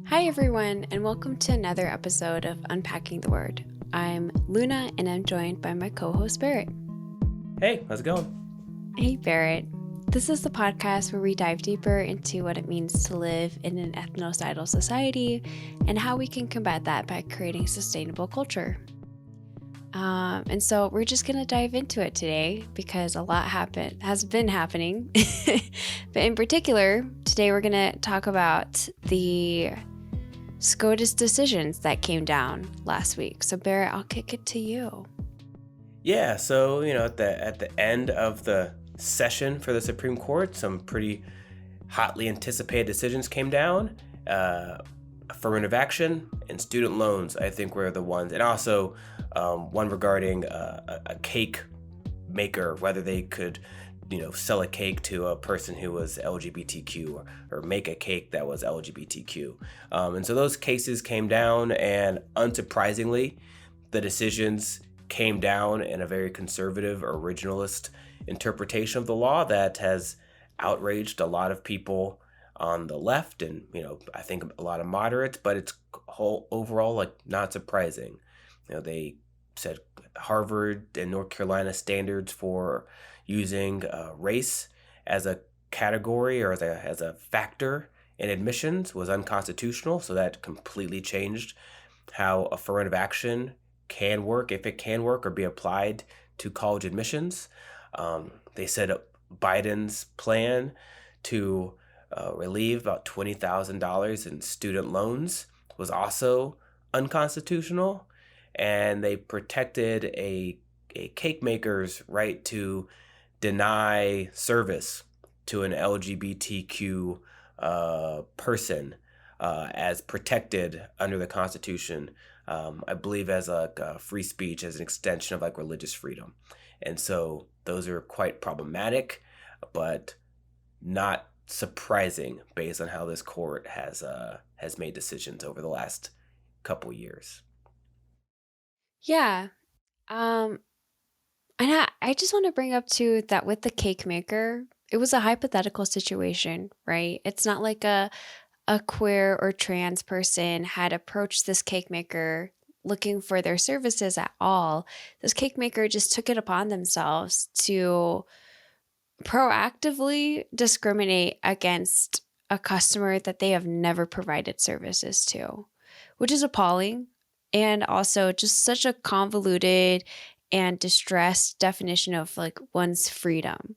Hi, everyone, and welcome to another episode of Unpacking the Word. I'm Luna, and I'm joined by my co host, Barrett. Hey, how's it going? Hey, Barrett. This is the podcast where we dive deeper into what it means to live in an ethnocidal society and how we can combat that by creating sustainable culture. And so we're just going to dive into it today because a lot has been happening. But in particular, today we're going to talk about the SCOTUS decisions that came down last week. So Barrett, I'll kick it to you. Yeah, so at the end of the session for the Supreme Court, some pretty hotly anticipated decisions came down. Affirmative action and student loans, I think, were the ones, and also one regarding a cake maker, whether they could sell a cake to a person who was LGBTQ or make a cake that was LGBTQ. And so those cases came down, and unsurprisingly, the decisions came down in a very conservative, originalist interpretation of the law that has outraged a lot of people on the left and, I think a lot of moderates, but it's overall not surprising. They said Harvard and North Carolina standards for using race as a category or as a factor in admissions was unconstitutional. So that completely changed how affirmative action can work, if it can work or be applied to college admissions. They said Biden's plan to relieve about $20,000 in student loans was also unconstitutional, and they protected a cake maker's right to deny service to an LGBTQ person as protected under the Constitution, I believe as a free speech, as an extension of religious freedom. And so those are quite problematic, but not surprising based on how this court has made decisions over the last couple years. Yeah. And I just want to bring up too that with the cake maker, it was a hypothetical situation, right? It's not like a queer or trans person had approached this cake maker looking for their services at all. This cake maker just took it upon themselves to proactively discriminate against a customer that they have never provided services to, which is appalling. And also just such a convoluted and distressed definition of one's freedom.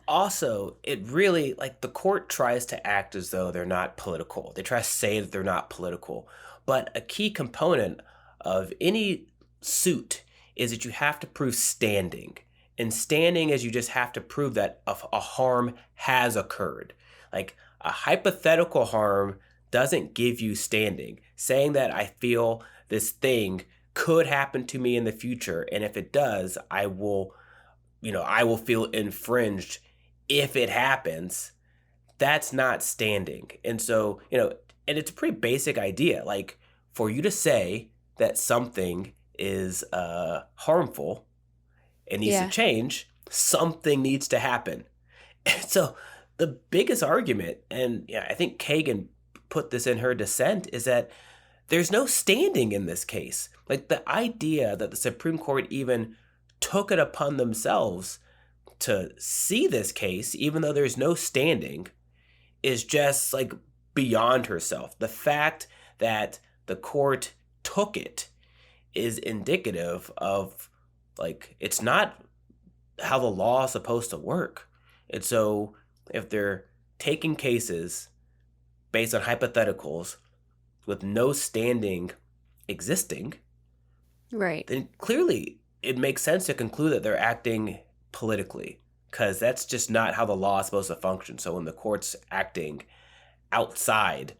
Also, it really, the court tries to act as though they're not political. They try to say that they're not political. But a key component of any suit is that you have to prove standing. And standing is you just have to prove that a harm has occurred. Like a hypothetical harm doesn't give you standing. Saying that I feel this thing could happen to me in the future, and if it does, I will feel infringed if it happens, that's not standing. And so, and it's a pretty basic idea. Like, for you to say that something is harmful and needs to change, something needs to happen. And so the biggest argument, and I think Kagan put this in her dissent, is that there's no standing in this case. Like, the idea that the Supreme Court even took it upon themselves to see this case, even though there's no standing, is just beyond herself. The fact that the court took it is indicative of it's not how the law is supposed to work. And so if they're taking cases based on hypotheticals with no standing existing, Right. then clearly it makes sense to conclude that they're acting politically, because that's just not how the law is supposed to function. So when the court's acting outside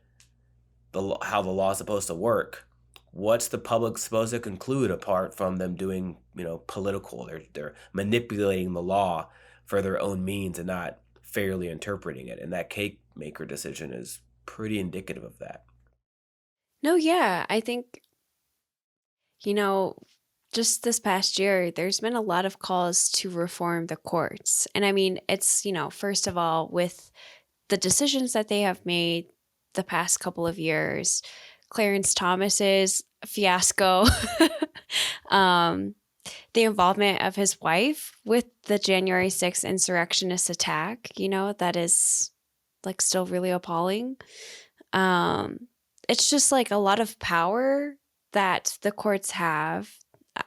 how the law is supposed to work, what's the public supposed to conclude apart from them doing political? They're manipulating the law for their own means and not fairly interpreting it. And that cake maker decision is pretty indicative of that. No, yeah, I think just this past year, there's been a lot of calls to reform the courts. And I mean, it's, first of all, with the decisions that they have made, the past couple of years. Clarence Thomas's fiasco, um, the involvement of his wife with the January 6th insurrectionist attack, that is like still really appalling. It's just like a lot of power that the courts have,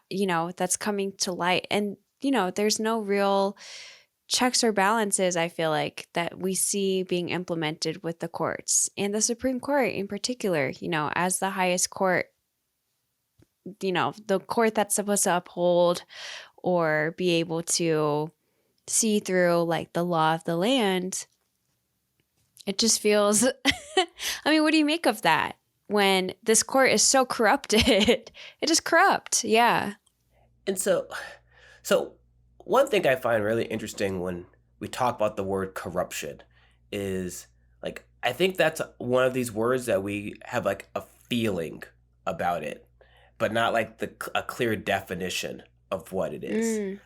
that's coming to light. And, there's no real checks or balances, I feel like, that we see being implemented with the courts and the Supreme Court in particular, as the highest court, the court that's supposed to uphold or be able to see through like the law of the land. It just feels, I mean, what do you make of that when this court is so corrupted? It is corrupt. Yeah. And so one thing I find really interesting when we talk about the word corruption is like, I think that's one of these words that we have like a feeling about it, but not like a clear definition of what it is.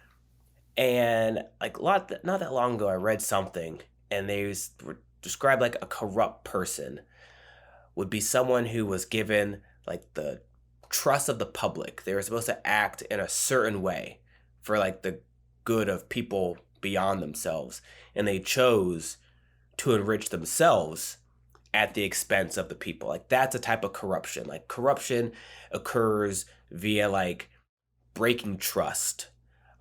And like not that long ago, I read something and they were described like a corrupt person would be someone who was given like the trust of the public. They were supposed to act in a certain way for like the good of people beyond themselves, and they chose to enrich themselves at the expense of the people. Like that's a type of corruption. Like corruption occurs via like breaking trust,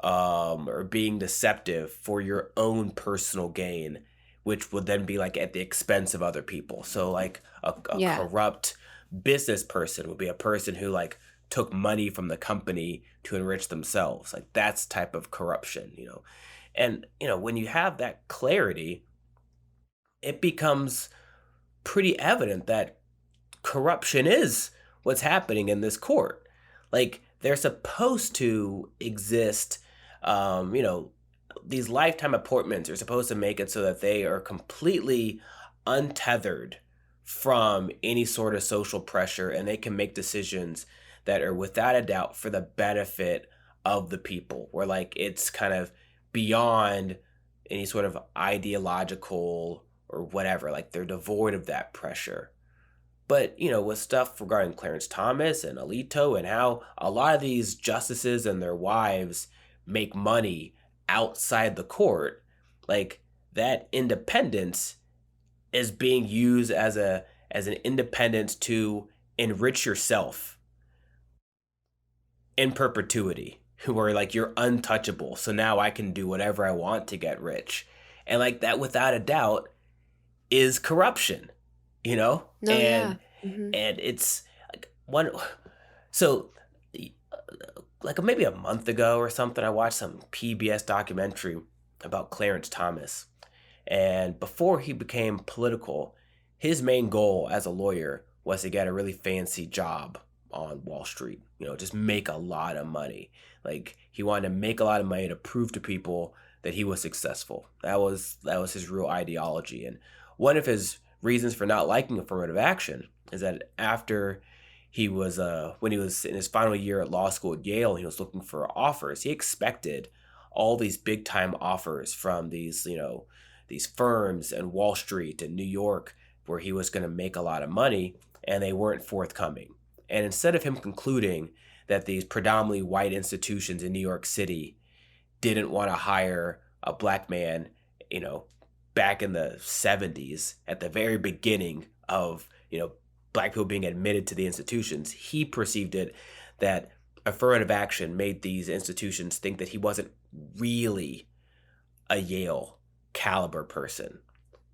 or being deceptive for your own personal gain, which would then be like at the expense of other people. So like a corrupt business person would be a person who like took money from the company to enrich themselves. Like that's type of corruption, And, when you have that clarity, it becomes pretty evident that corruption is what's happening in this court. Like they're supposed to exist, these lifetime appointments are supposed to make it so that they are completely untethered from any sort of social pressure, and they can make decisions that are without a doubt for the benefit of the people, where like it's kind of beyond any sort of ideological or whatever, like they're devoid of that pressure. But, with stuff regarding Clarence Thomas and Alito and how a lot of these justices and their wives make money outside the court, like that independence is being used as an independence to enrich yourself in perpetuity, where like you're untouchable. So now I can do whatever I want to get rich. And like that without a doubt is corruption, No, and Mm-hmm. and it's like so like maybe a month ago or something, I watched some PBS documentary about Clarence Thomas. And before he became political, his main goal as a lawyer was to get a really fancy job on Wall Street, just make a lot of money. Like he wanted to make a lot of money to prove to people that he was successful. That was his real ideology. And one of his reasons for not liking affirmative action is that after he was when he was in his final year at law school at Yale, he was looking for offers. He expected all these big time offers from these firms and Wall Street and New York, where he was going to make a lot of money, and they weren't forthcoming. And instead of him concluding that these predominantly white institutions in New York City didn't want to hire a black man, back in the 70s, at the very beginning of, black people being admitted to the institutions, he perceived it that affirmative action made these institutions think that he wasn't really a Yale caliber person.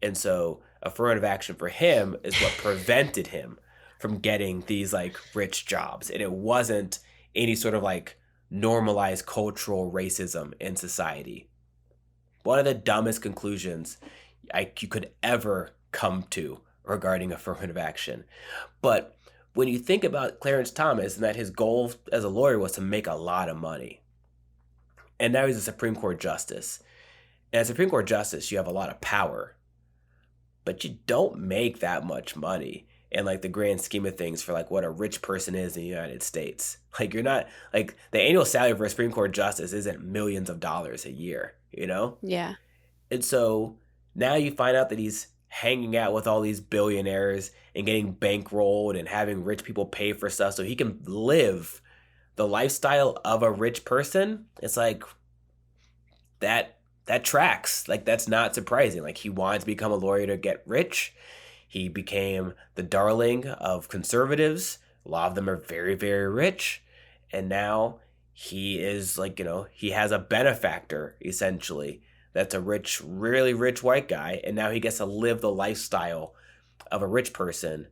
And so affirmative action for him is what prevented him from getting these like rich jobs. And it wasn't any sort of like normalized cultural racism in society. One of the dumbest conclusions you could ever come to regarding affirmative action. But when you think about Clarence Thomas and that his goal as a lawyer was to make a lot of money, and now he's a Supreme Court justice. And as a Supreme Court justice, you have a lot of power, but you don't make that much money in like the grand scheme of things for like what a rich person is in the United States. Like you're not like the annual salary for a Supreme Court justice isn't millions of dollars a year, Yeah. And so now you find out that he's hanging out with all these billionaires and getting bankrolled and having rich people pay for stuff so he can live the lifestyle of a rich person. It's like that tracks. Like, that's not surprising. Like, he wanted to become a lawyer to get rich. He became the darling of conservatives. A lot of them are very, very rich. And now he is like, he has a benefactor, essentially. That's a rich, really rich white guy. And now he gets to live the lifestyle of a rich person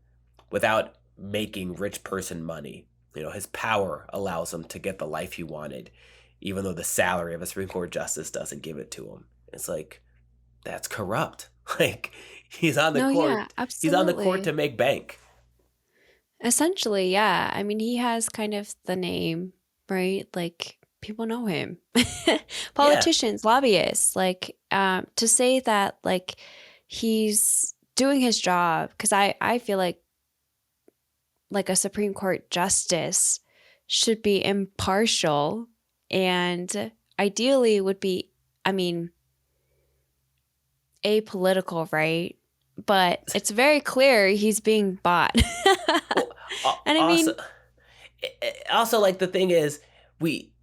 without making rich person money. His power allows him to get the life he wanted, even though the salary of a Supreme Court justice doesn't give it to him. It's like, that's corrupt. Like, he's on the No, court. yeah, He's on the court absolutely. to make bank. Essentially, yeah. I mean, he has kind of the name, right? Like, people know him. Yeah. Politicians, lobbyists, like, to say that, like, he's doing his job, because I feel like a Supreme Court justice should be impartial and ideally would be, I mean, apolitical, right? But it's very clear he's being bought. Well, And I also, mean, like, the thing is,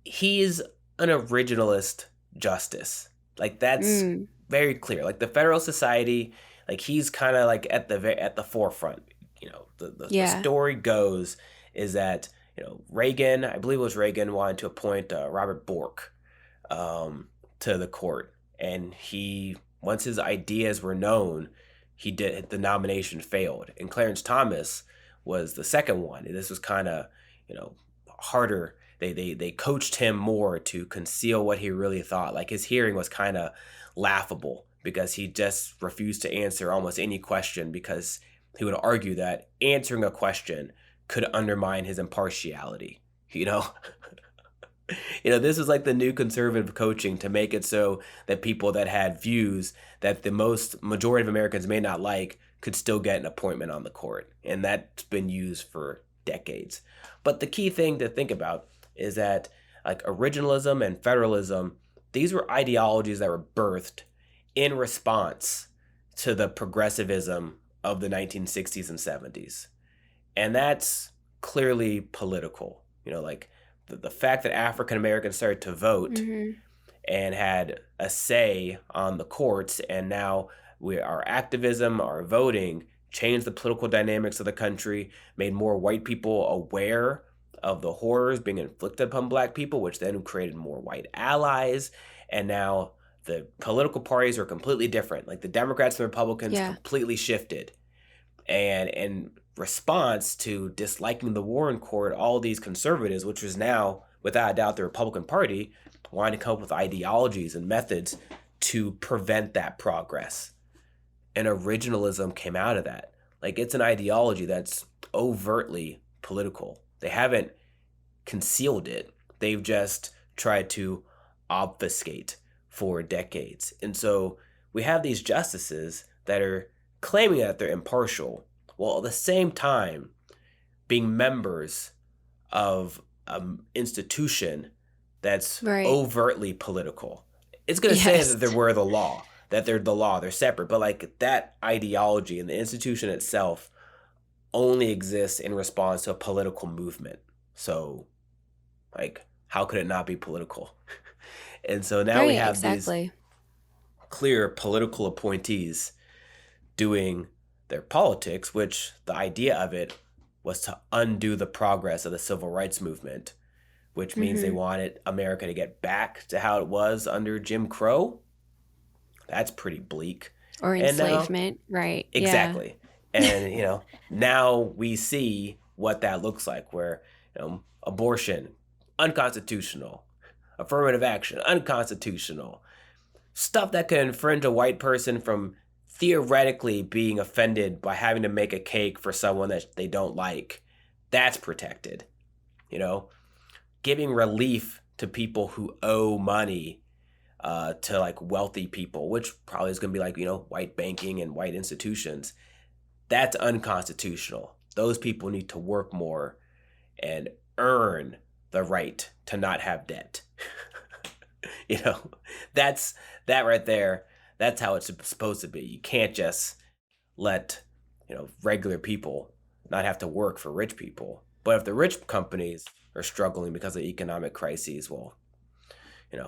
he's an originalist justice. Like, that's mm, very clear. Like, the Federal Society, like, he's kind of like at the forefront. The yeah, story goes is that Reagan, I believe it was Reagan, wanted to appoint Robert Bork to the court, and once his ideas were known, the nomination failed, and Clarence Thomas was the second one. And this was kind of harder. They coached him more to conceal what he really thought. Like, his hearing was kind of laughable because he just refused to answer almost any question, because he would argue that answering a question could undermine his impartiality. This is like the new conservative coaching to make it so that people that had views that the majority of Americans may not like could still get an appointment on the court. And that's been used for decades. But the key thing to think about is that, like, originalism and federalism, these were ideologies that were birthed in response to the progressivism of the 1960s and 70s. And that's clearly political. Like, the fact that African Americans started to vote hmm, and had a say on the courts, and now our activism, our voting changed the political dynamics of the country, made more white people aware of the horrors being inflicted upon black people, which then created more white allies. And now the political parties are completely different. Like, the Democrats and the Republicans yeah, completely shifted. And in response to disliking the Warren Court, all these conservatives, which was now without a doubt the Republican Party, wanted to come up with ideologies and methods to prevent that progress. And originalism came out of that. Like, it's an ideology that's overtly political. They haven't concealed it. They've just tried to obfuscate for decades. And so we have these justices that are claiming that they're impartial, while at the same time being members of an institution that's right. overtly political. It's going to say Yes. that they're the law, that they're the law, they're separate, but like, that ideology and the institution itself only exists in response to a political movement. So, like, how could it not be political? And so now we Right, have these exactly. clear political appointees doing their politics, which the idea of it was to undo the progress of the civil rights movement, which means they Hmm. wanted America to get back to how it was under Jim Crow. That's pretty bleak. Or And now, enslavement, right? Yeah. exactly. And, now we see what that looks like, where, abortion, unconstitutional, affirmative action, unconstitutional, stuff that could infringe a white person from theoretically being offended by having to make a cake for someone that they don't like. That's protected. You know, Giving relief to people who owe money to, like, wealthy people, which probably is going to be like, white banking and white institutions. That's unconstitutional. Those people need to work more and earn the right to not have debt. you know, that's that right there. That's how it's supposed to be. You can't just let, regular people not have to work for rich people. But if the rich companies are struggling because of economic crises, well,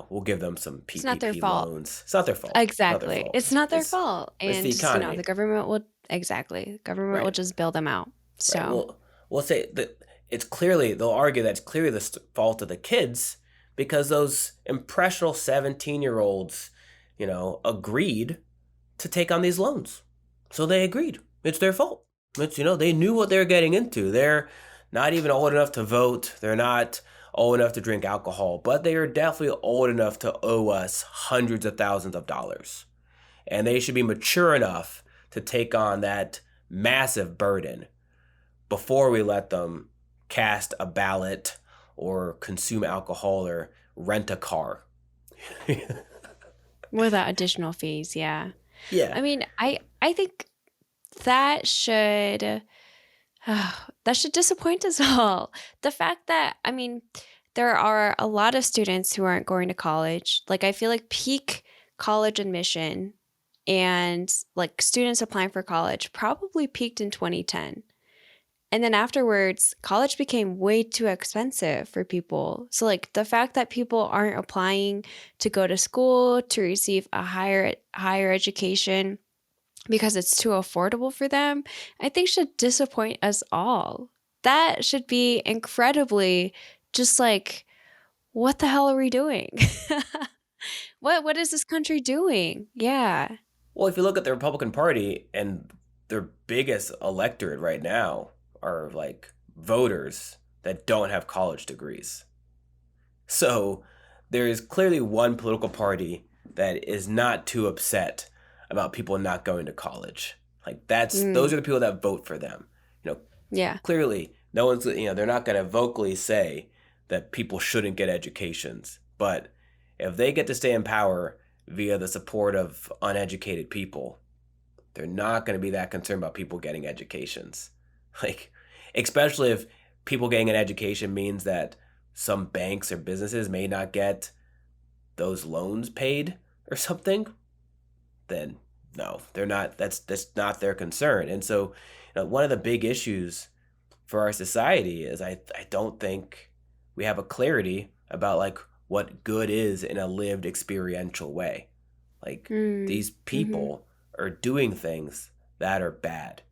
we'll give them some It's not their PPP fault. loans. It's not their fault. It's not their Exactly. fault. It's not their It's fault. it's the And, economy. the government will, exactly. The government will Right. just bail them out. Right. So, We'll say that they'll argue that it's clearly the fault of the kids because those impressionable 17-year-olds, agreed to take on these loans. So they agreed. It's their fault. It's, they knew what they were getting into. They're not even old enough to vote. They're not old enough to drink alcohol, but they are definitely old enough to owe us hundreds of thousands of dollars. And they should be mature enough to take on that massive burden before we let them cast a ballot or consume alcohol or rent a car. without additional fees, yeah. Yeah. I mean, I think that should that should disappoint us all. The fact that, I mean, there are a lot of students who aren't going to college. Like, I feel like peak college admission and like students applying for college probably peaked in 2010. And then afterwards, college became way too expensive for people. So, like, the fact that people aren't applying to go to school to receive a higher education because it's too affordable for them, I think should disappoint us all. That should be incredibly just like, what the hell are we doing? What is this country doing? Yeah. Well, if you look at the Republican Party and their biggest electorate right now are like voters that don't have college degrees. So there is clearly one political party that is not too upset about people not going to college. Like those are the people that vote for them. Yeah. Clearly no one's, they're not going to vocally say that people shouldn't get educations, but if they get to stay in power via the support of uneducated people, they're not going to be that concerned about people getting educations. Like, especially if people getting an education means that some banks or businesses may not get those loans paid or something, then no, they're not. That's not their concern. And so, one of the big issues for our society is I don't think we have a clarity about like what good is in a lived experiential way. Like these people are doing things that are bad.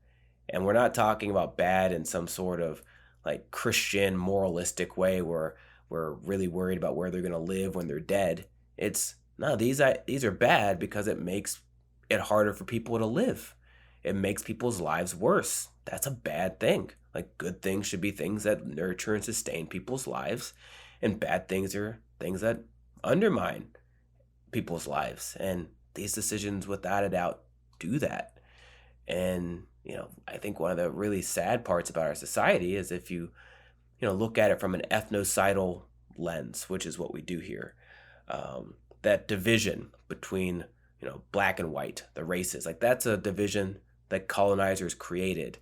And we're not talking about bad in some sort of like Christian moralistic way where we're really worried about where they're going to live when they're dead. It's no, these are bad because it makes it harder for people to live. It makes people's lives worse. That's a bad thing. Like good things should be things that nurture and sustain people's lives, and bad things are things that undermine people's lives. And these decisions, without a doubt, do that. And I think one of the really sad parts about our society is if you look at it from an ethnocidal lens, which is what we do here, that division between black and white, the races, like that's a division that colonizers created,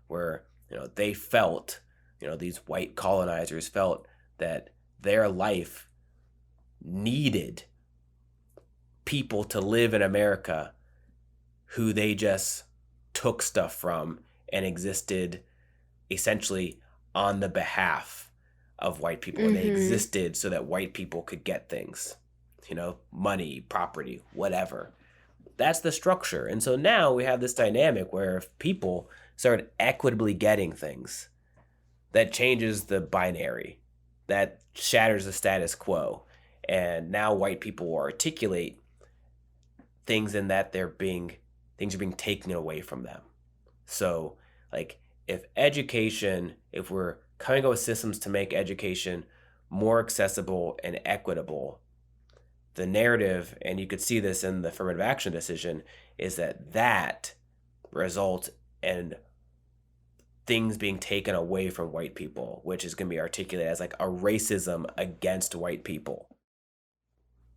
where they felt, these white colonizers felt that their life needed people to live in America who they just took stuff from and existed essentially on the behalf of white people. And they existed so that white people could get things, money, property, whatever. That's the structure. And so now we have this dynamic where if people start equitably getting things, that changes the binary, that shatters the status quo. And now white people will articulate things in that things are being taken away from them. So like if we're coming up with systems to make education more accessible and equitable, the narrative, and you could see this in the affirmative action decision, is that results in things being taken away from white people, which is going to be articulated as like a racism against white people.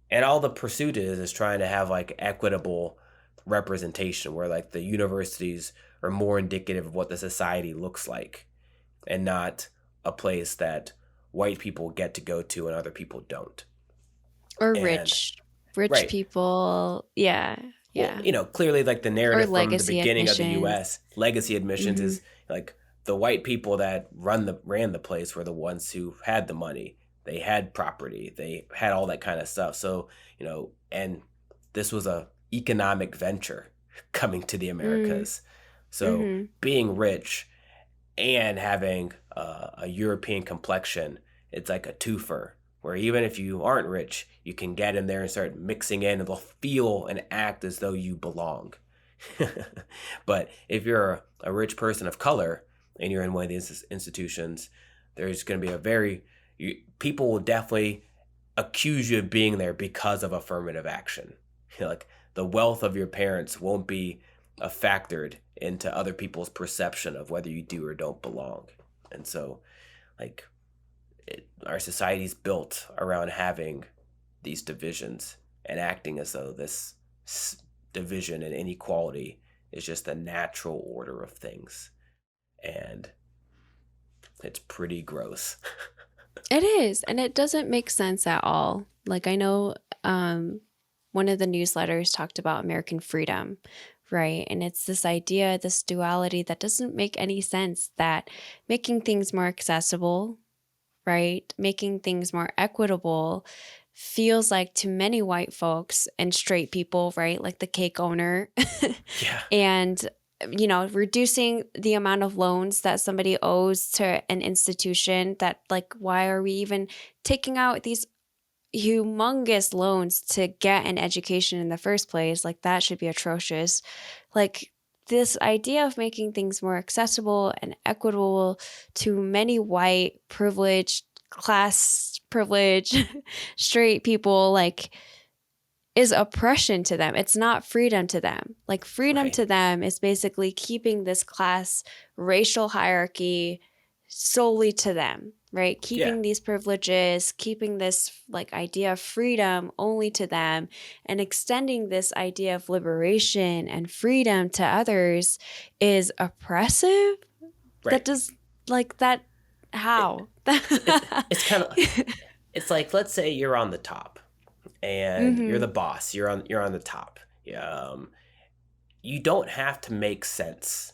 And all the pursuit is trying to have like equitable representation where like the universities are more indicative of what the society looks like and not a place that white people get to go to and other people don't. Or And rich right. people. Yeah. Well, Yeah. clearly, like the Or narrative from the legacy beginning of the admissions. U.S., legacy admissions Mm-hmm. is like the white people that ran the place were the ones who had the money. They had property. They had all that kind of stuff. So, and this was a economic venture coming to the Americas. So Mm-hmm. being rich and having a European complexion, it's like a twofer. Where even if you aren't rich, you can get in there and start mixing in, and they'll feel and act as though you belong. But if you're a rich person of color and you're in one of these institutions, there's going to be people will definitely accuse you of being there because of affirmative action. Like the wealth of your parents won't be factored into other people's perception of whether you do or don't belong. And so, like, our society's built around having these divisions and acting as though this division and inequality is just the natural order of things. And it's pretty gross. It is, and it doesn't make sense at all. Like I know one of the newsletters talked about American freedom, right? And it's this idea, this duality that doesn't make any sense, that making things more accessible, right? Making things more equitable feels like to many white folks and straight people, right? Like the cake owner. Yeah. And reducing the amount of loans that somebody owes to an institution, that like why are we even taking out these humongous loans to get an education in the first place? Like that should be atrocious. Like this idea of making things more accessible and equitable to many white privileged class privileged straight people, like, is oppression to them. It's not freedom to them. Like freedom Right. to them is basically keeping this class racial hierarchy solely to them, right? Keeping Yeah. these privileges, keeping this like idea of freedom only to them, and extending this idea of liberation and freedom to others is oppressive. That Right. does like that. How? It's kind of, it's like, let's say you're on the top and you're Mm-hmm. the boss. You're on the top. You don't have to make sense.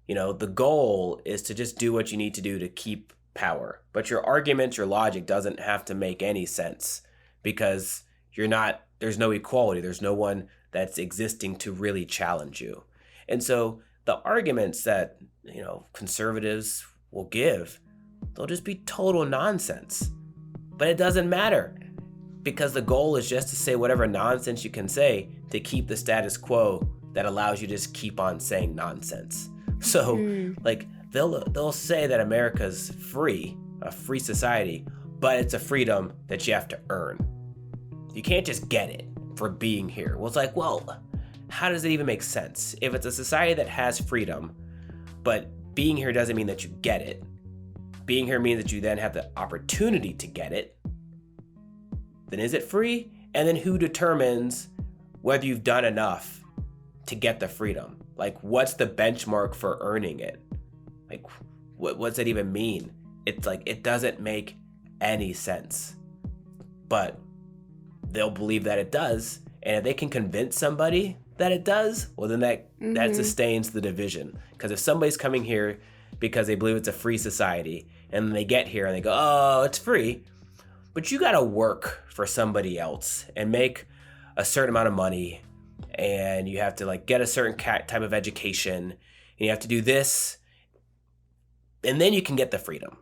The goal is to just do what you need to do to keep power. But your argument, your logic doesn't have to make any sense because there's no equality. There's no one that's existing to really challenge you. And so the arguments that, conservatives will give, they'll just be total nonsense. But it doesn't matter because the goal is just to say whatever nonsense you can say to keep the status quo that allows you to just keep on saying nonsense. So, like, they'll say that America's free, a free society, but it's a freedom that you have to earn. You can't just get it for being here. Well, it's like, well, how does it even make sense? If it's a society that has freedom, but being here doesn't mean that you get it. Being here means that you then have the opportunity to get it. Then is it free? And then who determines whether you've done enough to get the freedom? Like, what's the benchmark for earning it? Like, what's that even mean? It's like, it doesn't make any sense. But they'll believe that it does. And if they can convince somebody that it does, well, then that sustains the division. Because if somebody's coming here because they believe it's a free society, and then they get here and they go, oh, it's free, but you got to work for somebody else and make a certain amount of money, and you have to like get a certain type of education, and you have to do this, and then you can get the freedom.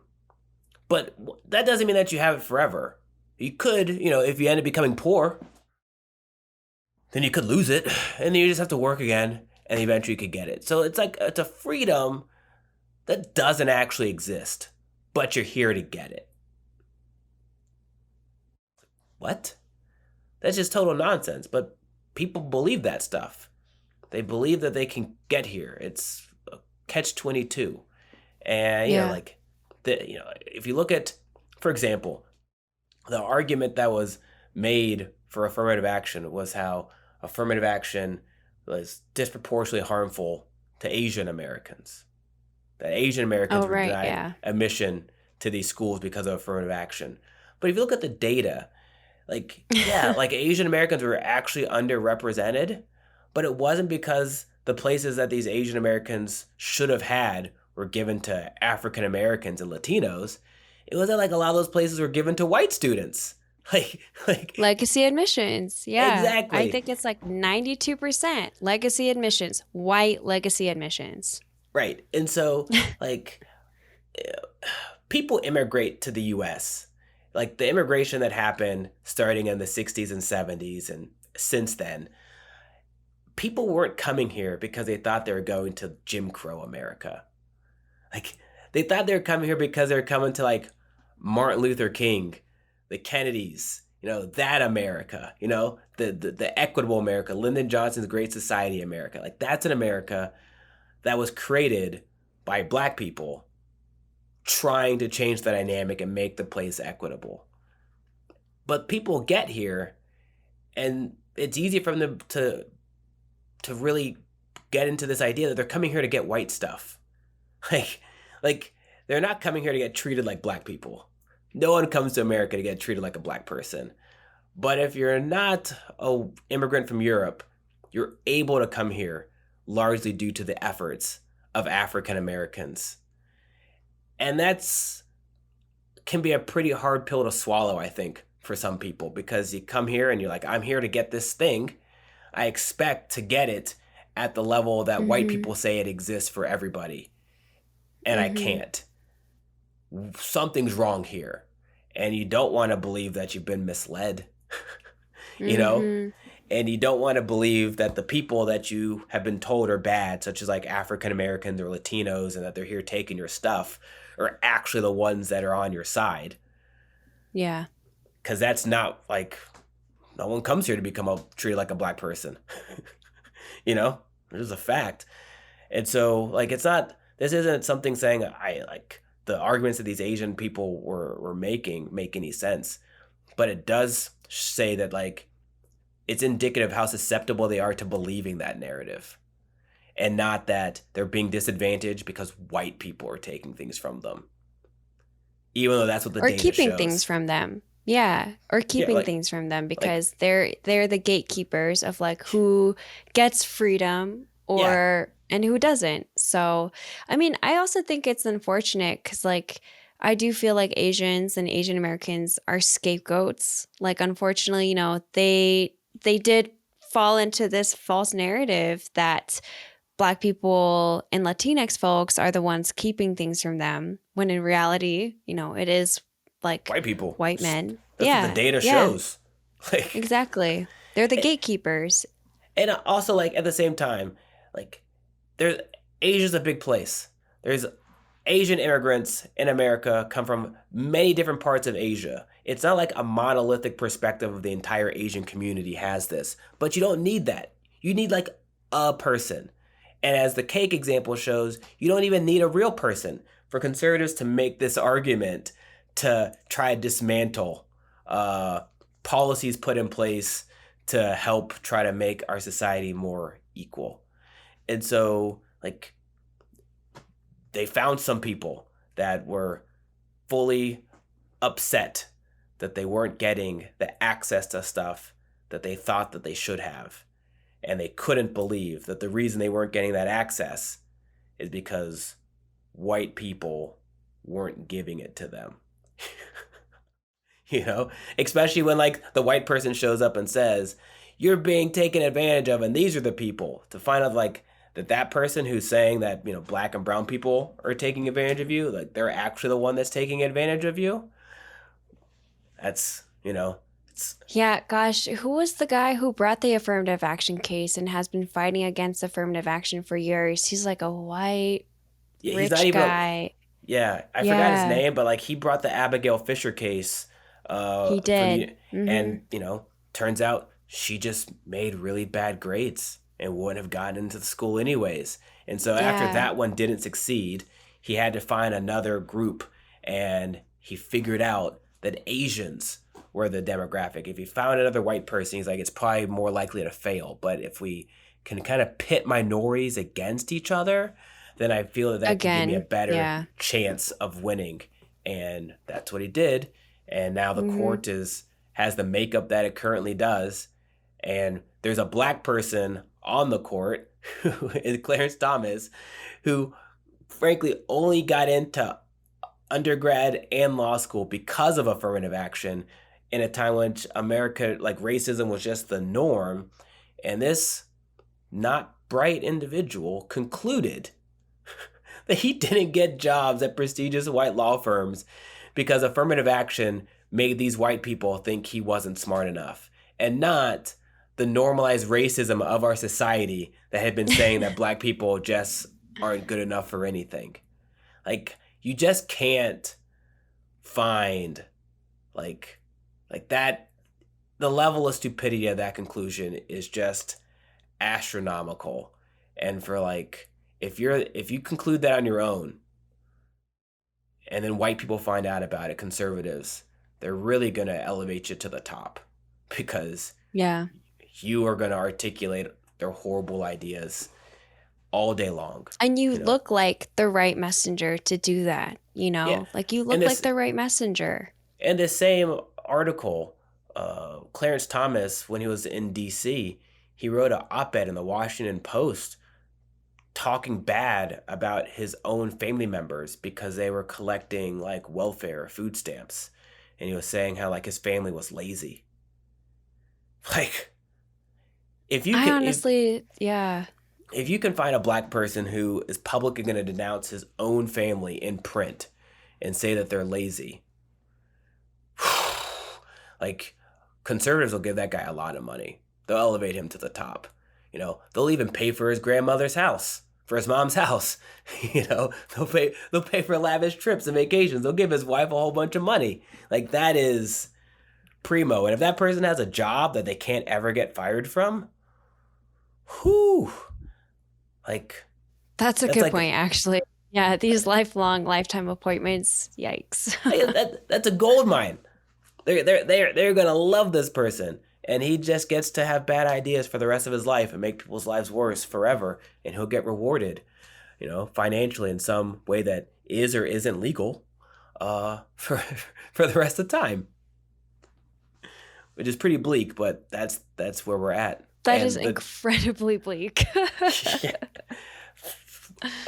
But that doesn't mean that you have it forever. You could, if you end up becoming poor, then you could lose it, and then you just have to work again, and eventually you could get it. So it's like, it's a freedom that doesn't actually exist, but you're here to get it. What? That's just total nonsense. But people believe that stuff. They believe that they can get here. It's a catch-22. And, if you look at, for example, the argument that was made for affirmative action was how affirmative action was disproportionately harmful to Asian Americans. That Asian Americans were denied admission to these schools because of affirmative action. But if you look at the data, like Asian Americans were actually underrepresented, But it wasn't because the places that these Asian Americans should have had were given to African Americans and Latinos. It was that like a lot of those places were given to white students. Like Legacy admissions. Yeah. I exactly. think it's like 92% legacy admissions, white legacy admissions. Right. And so like people immigrate to the US. Like the immigration that happened starting in the 60s and 70s and since then, people weren't coming here because they thought they were going to Jim Crow America. Like they thought they were coming here because they were coming to like Martin Luther King, the Kennedys, that America, the equitable America, Lyndon Johnson's Great Society America. Like that's an America that was created by black people trying to change the dynamic and make the place equitable. But people get here and it's easy for them to really get into this idea that they're coming here to get white stuff. Like they're not coming here to get treated like black people. No one comes to America to get treated like a black person. But if you're not an immigrant from Europe, you're able to come here largely due to the efforts of African Americans. And that's can be a pretty hard pill to swallow, I think, for some people, because you come here and you're like, I'm here to get this thing. I expect to get it at the level that white people say it exists for everybody. And I can't. Something's wrong here. And you don't want to believe that you've been misled, And you don't want to believe that the people that you have been told are bad, such as like African Americans or Latinos, and that they're here taking your stuff, are actually the ones that are on your side. Yeah. Because that's not like, no one comes here to become treated like a black person. This is a fact. And so like, this isn't something saying I like the arguments that these Asian people were making make any sense. But it does say that like, it's indicative of how susceptible they are to believing that narrative, and not that they're being disadvantaged because white people are taking things from them, even though that's what the data shows. Or keeping things from them. Yeah, or keeping things from them because they're the gatekeepers of like who gets freedom and who doesn't. So, I mean, I also think it's unfortunate because like I do feel like Asians and Asian Americans are scapegoats. Like, unfortunately, they did fall into this false narrative that Black people and Latinx folks are the ones keeping things from them, when in reality, it is like white people, white men. That's what the data shows. Like, exactly. They're the gatekeepers. And also, like, at the same time, like, Asia's a big place. There's Asian immigrants in America come from many different parts of Asia. It's not like a monolithic perspective of the entire Asian community has this, but you don't need that. You need like a person. And as the cake example shows, you don't even need a real person for conservatives to make this argument to try to dismantle policies put in place to help try to make our society more equal. And so, like, they found some people that were fully upset that they weren't getting the access to stuff that they thought that they should have. And they couldn't believe that the reason they weren't getting that access is because white people weren't giving it to them. Especially when like the white person shows up and says, you're being taken advantage of and these are the people, to find out like that person who's saying that, black and brown people are taking advantage of you, like they're actually the one that's taking advantage of you. That's, Yeah, gosh, who was the guy who brought the affirmative action case and has been fighting against affirmative action for years? He's like a white, rich guy. I forgot his name, but like he brought the Abigail Fisher case. He did. And, turns out she just made really bad grades and wouldn't have gotten into the school anyways. And so after that one didn't succeed, he had to find another group, and he figured out that Asians were the demographic. If he found another white person, he's like, it's probably more likely to fail. But if we can kind of pit minorities against each other, then I feel that can give me a better chance of winning. And that's what he did. And now the court has the makeup that it currently does. And there's a black person on the court, is Clarence Thomas, who frankly only got into undergrad and law school because of affirmative action in a time when America, like racism was just the norm. And this not bright individual concluded that he didn't get jobs at prestigious white law firms because affirmative action made these white people think he wasn't smart enough, and not the normalized racism of our society that had been saying that black people just aren't good enough for anything. Like, you just can't find like that. The level of stupidity of that conclusion is just astronomical. And for like, if you conclude that on your own, and then white people find out about it, conservatives, they're really going to elevate you to the top, because Yeah. you are going to articulate their horrible ideas all day long. And you know? look like the right messenger to do that, you know? Yeah. Like, you look like the right messenger. In the same article, Clarence Thomas, when he was in D.C., he wrote an op-ed in the Washington Post talking bad about his own family members because they were collecting like welfare food stamps. And he was saying how like his family was lazy. Like, if you if you can find a black person who is publicly going to denounce his own family in print and say that they're lazy, like, conservatives will give that guy a lot of money. They'll elevate him to the top. You know, they'll even pay for his grandmother's house, for his mom's house. You know, they'll pay for lavish trips and vacations. They'll give his wife a whole bunch of money. Like, that is primo. And if that person has a job that they can't ever get fired from, whew, like, that's a good point, actually. Yeah, these lifetime appointments. Yikes. That's a gold mine. They're gonna love this person, and he just gets to have bad ideas for the rest of his life and make people's lives worse forever, and he'll get rewarded, you know, financially in some way that is or isn't legal, for the rest of the time, which is pretty bleak, but that's where we're at. That is incredibly bleak. Yeah.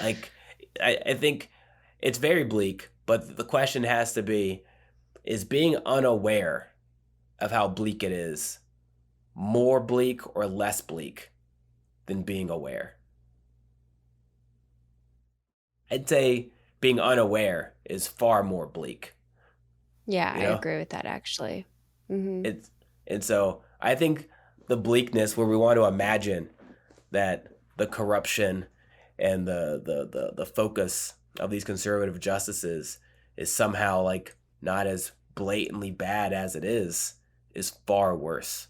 Like, I think it's very bleak, but the question has to be, is being unaware of how bleak it is more bleak or less bleak than being aware? I'd say being unaware is far more bleak. Yeah, I agree with that, actually. Mm-hmm. And so I think the bleakness, where we want to imagine that the corruption and the focus of these conservative justices is somehow like not as blatantly bad as it is far worse.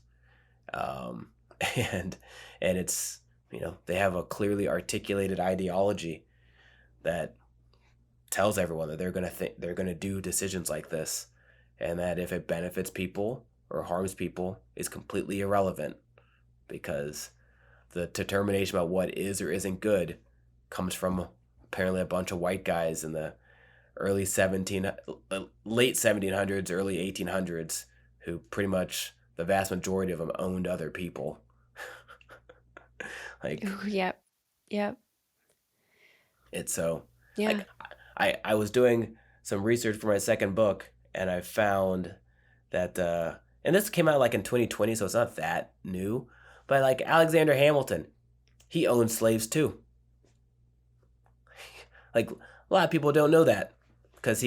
And it's, you know, they have a clearly articulated ideology that tells everyone that they're going to do decisions like this, and that if it benefits people or harms people is completely irrelevant, because the determination about what is or isn't good comes from apparently a bunch of white guys in the late 1700s, early 1800s, who pretty much the vast majority of them owned other people. Like, ooh, yep. It's so, yeah. Like, I was doing some research for my second book, and I found that, and this came out like in 2020, so it's not that new, but like Alexander Hamilton, he owned slaves too. Like, a lot of people don't know that, because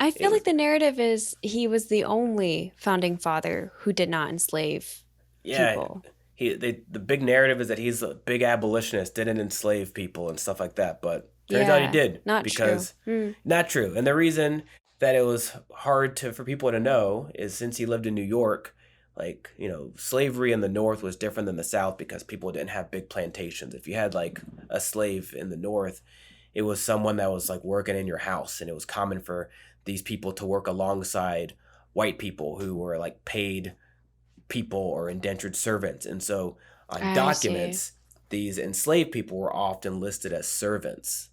I feel like the narrative is he was the only founding father who did not enslave people. The big narrative is that he's a big abolitionist, didn't enslave people and stuff like that, but turns out he did. Not true. Not true. And the reason that it was hard for people to know is, since he lived in New York, like, you know, slavery in the North was different than the South because people didn't have big plantations. If you had like a slave in the North, it was someone that was like working in your house, and it was common for these people to work alongside white people who were like paid people or indentured servants. And so on documents, these enslaved people were often listed as servants.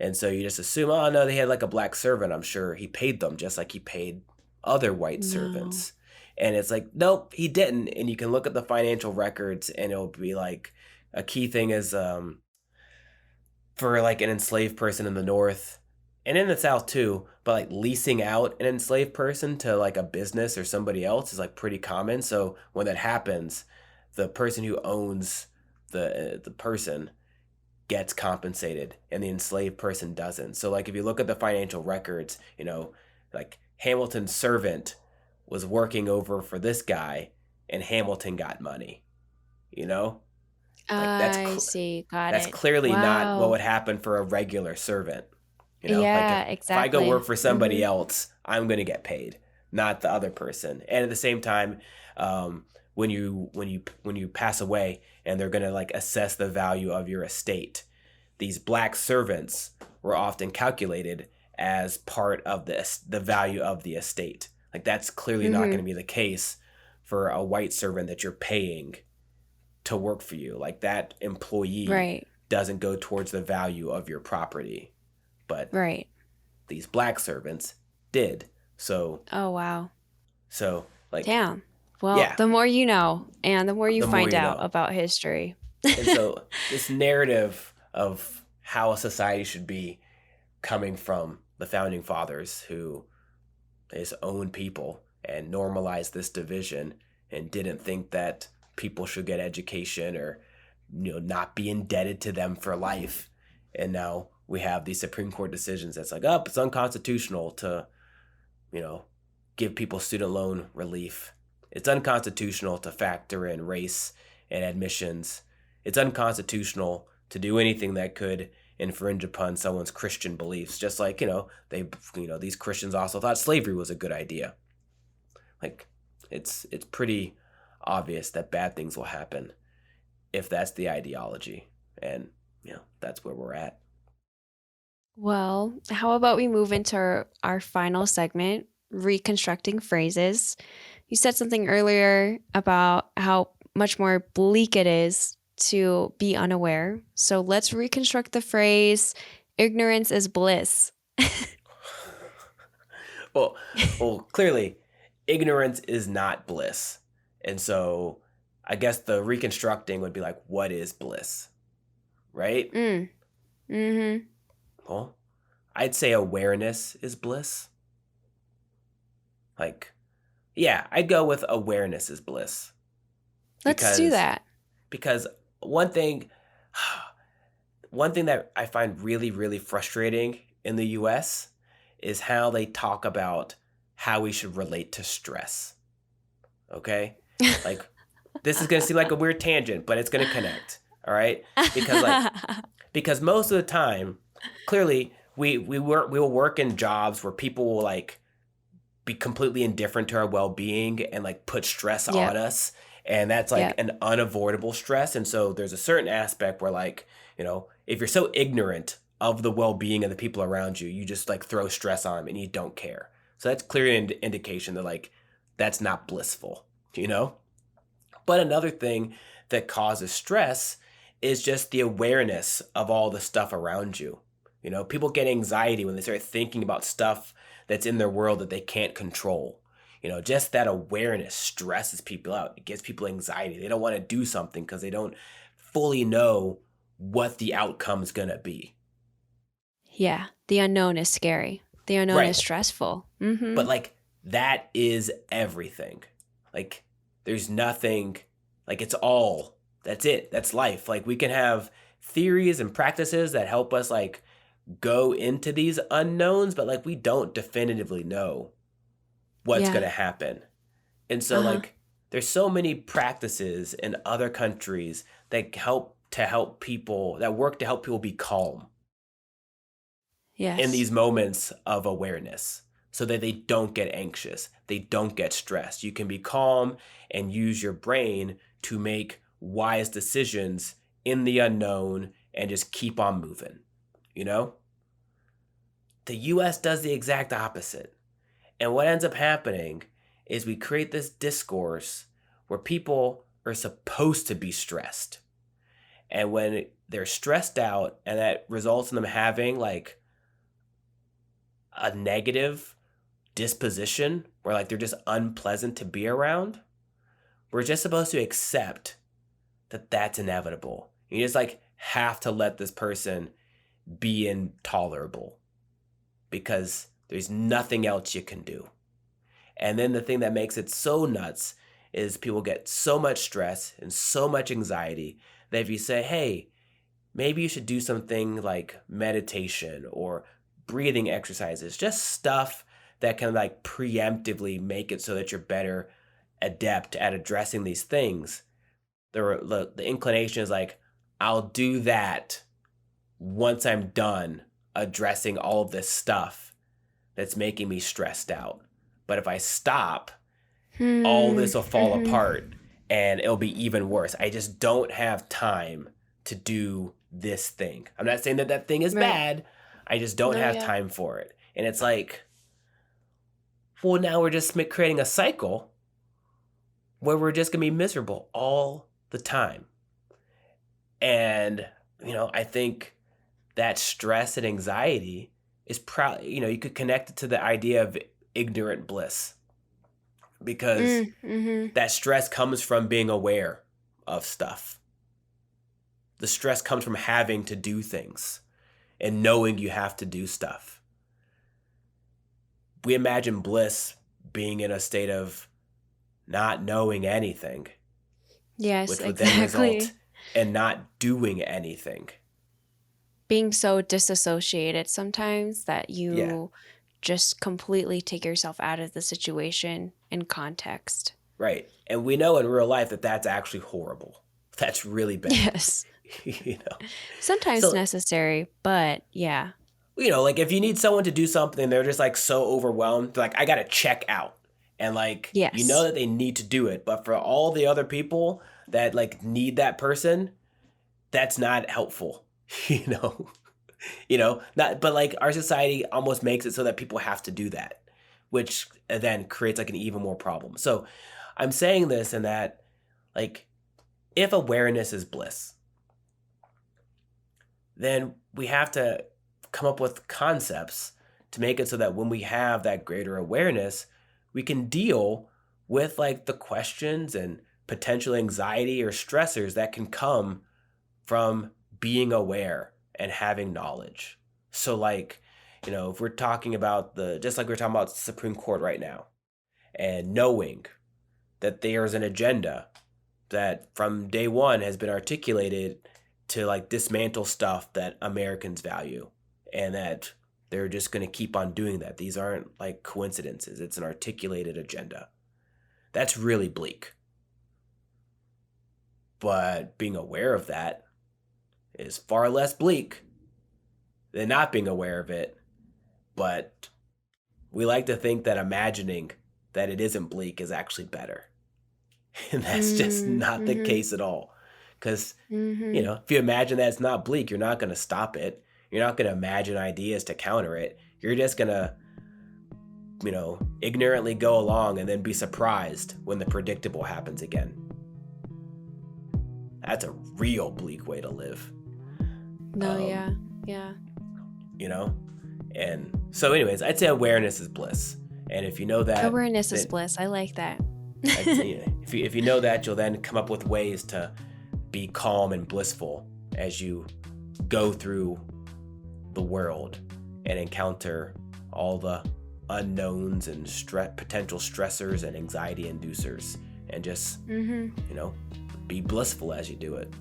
And so you just assume, oh no, they had like a black servant. I'm sure he paid them just like he paid other white servants. And it's like, nope, he didn't. And you can look at the financial records, and it'll be like a key thing is for like an enslaved person in the North and in the South too, but like leasing out an enslaved person to like a business or somebody else is like pretty common. So when that happens, the person who owns the person gets compensated and the enslaved person doesn't. So like if you look at the financial records, like Hamilton's servant was working over for this guy and Hamilton got money, you know? Like I see. Got that's it. clearly not what Wow. would happen for a regular servant. Like Yeah, if I go work exactly. for somebody else, I'm going to get paid, not the other person. And at the same time, when you pass away and they're going to like assess the value of your estate, these black servants were often calculated as part of the value of the estate. Like that's clearly not going Mm-hmm. to be the case for a white servant that you're paying to work for you. Like that employee Right. doesn't go towards the value of your property, but Right. these black servants did. So Oh, wow. so like Damn. Well, yeah, the more you know, and the more you the more find you out know. about history. And so this narrative of how a society should be coming from the founding fathers who is own people and normalized this division and didn't think that people should get education or not be indebted to them for life. And now we have these Supreme Court decisions that's like, oh, it's unconstitutional to, give people student loan relief. It's unconstitutional to factor in race and admissions. It's unconstitutional to do anything that could infringe upon someone's Christian beliefs. Just like, these Christians also thought slavery was a good idea. Like it's pretty obvious that bad things will happen if that's the ideology. And, that's where we're at. Well, how about we move into our final segment, reconstructing phrases? You said something earlier about how much more bleak it is to be unaware. So let's reconstruct the phrase, ignorance is bliss. well, clearly, ignorance is not bliss. And so I guess the reconstructing would be like, what is bliss? Right? Mm. Mm-hmm. Well, I'd say awareness is bliss. Like, yeah, I'd go with awareness is bliss. Let's do Because that. because one thing that I find really, really frustrating in the US is how they talk about how we should relate to stress. Okay? Like this is going to seem like a weird tangent, but it's going to connect. All right? Because most of the time, clearly we will work in jobs where people will like be completely indifferent to our well-being and like put stress on Yep. us, and that's like Yep. an unavoidable stress. And so there's a certain aspect where like if you're so ignorant of the well-being of the people around you, you just like throw stress on them and you don't care. So that's clearly an indication that like that's not blissful. But another thing that causes stress is just the awareness of all the stuff around you. People get anxiety when they start thinking about stuff that's in their world that they can't control. Just that awareness stresses people out. It gives people anxiety. They don't want to do something because they don't fully know what the outcome is going to be. Yeah. The unknown is scary. The unknown is Right. stressful. Mm-hmm. But like that is everything. Like there's nothing, like it's all, that's it. That's life. Like we can have theories and practices that help us like go into these unknowns, but like we don't definitively know what's Yeah. going to happen. And so Uh-huh. like there's so many practices in other countries that work to help people be calm in Yes. these moments of awareness so that they don't get anxious, they don't get stressed. You can be calm and use your brain to make wise decisions in the unknown and just keep on moving. The US does the exact opposite. And what ends up happening is we create this discourse where people are supposed to be stressed. And when they're stressed out and that results in them having like a negative disposition where like they're just unpleasant to be around, we're just supposed to accept that that's inevitable. You just like have to let this person be intolerable because there's nothing else you can do. And then the thing that makes it so nuts is people get so much stress and so much anxiety that if you say, hey, maybe you should do something like meditation or breathing exercises, just stuff that can like preemptively make it so that you're better adept at addressing these things. The inclination is like, I'll do that once I'm done addressing all of this stuff that's making me stressed out. But if I stop, all this will fall apart and it'll be even worse. I just don't have time to do this thing. I'm not saying that that thing is bad. I just don't have time for it. And it's like, well, now we're just creating a cycle where we're just going to be miserable all the time. And, I think that stress and anxiety is probably, you could connect it to the idea of ignorant bliss, because that stress comes from being aware of stuff. The stress comes from having to do things and knowing you have to do stuff. We imagine bliss being in a state of not knowing anything. Yes, which would exactly. then result in not doing anything. Being so disassociated sometimes that you just completely take yourself out of the situation and context. Right. And we know in real life that that's actually horrible. That's really bad. Yes. Sometimes necessary, but yeah. Like if you need someone to do something, they're just like so overwhelmed. Like, I got to check out. And like, you know that they need to do it. But for all the other people that like need that person, that's not helpful. But like our society almost makes it so that people have to do that, which then creates like an even more problem. So I'm saying this in that, like, if awareness is bliss, then we have to come up with concepts to make it so that when we have that greater awareness, we can deal with like the questions and potential anxiety or stressors that can come from being aware and having knowledge. So like, if we're talking about just like we're talking about the Supreme Court right now, and knowing that there's an agenda that from day one has been articulated to like dismantle stuff that Americans value, and that they're just going to keep on doing that. These aren't like coincidences. It's an articulated agenda. That's really bleak. But being aware of that is far less bleak than not being aware of it. But we like to think that imagining that it isn't bleak is actually better. And that's just not the case at all. Because, if you imagine that it's not bleak, you're not going to stop it. You're not going to imagine ideas to counter it. You're just going to, ignorantly go along and then be surprised when the predictable happens again. That's a real bleak way to live. No, yeah. And so anyways, I'd say awareness is bliss. And if you know that... Awareness is bliss. I like that. If you know that, you'll then come up with ways to be calm and blissful as you go through the world and encounter all the unknowns and potential stressors and anxiety inducers, and just be blissful as you do it.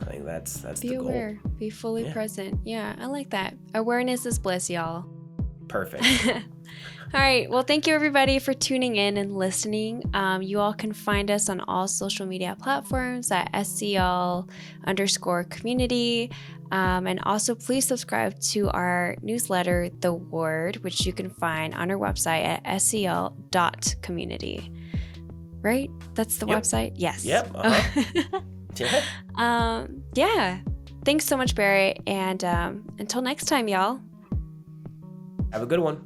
I think that's the goal. Be aware, be fully present. Yeah, I like that. Awareness is bliss, y'all. Perfect. All right. Well, thank you everybody for tuning in and listening. You all can find us on all social media platforms at SCL_community. And also please subscribe to our newsletter, The Word, which you can find on our website at scl.community. Right? That's the website? Yes. Yep. Yeah. Thanks so much, Barrett. And until next time, y'all. Have a good one.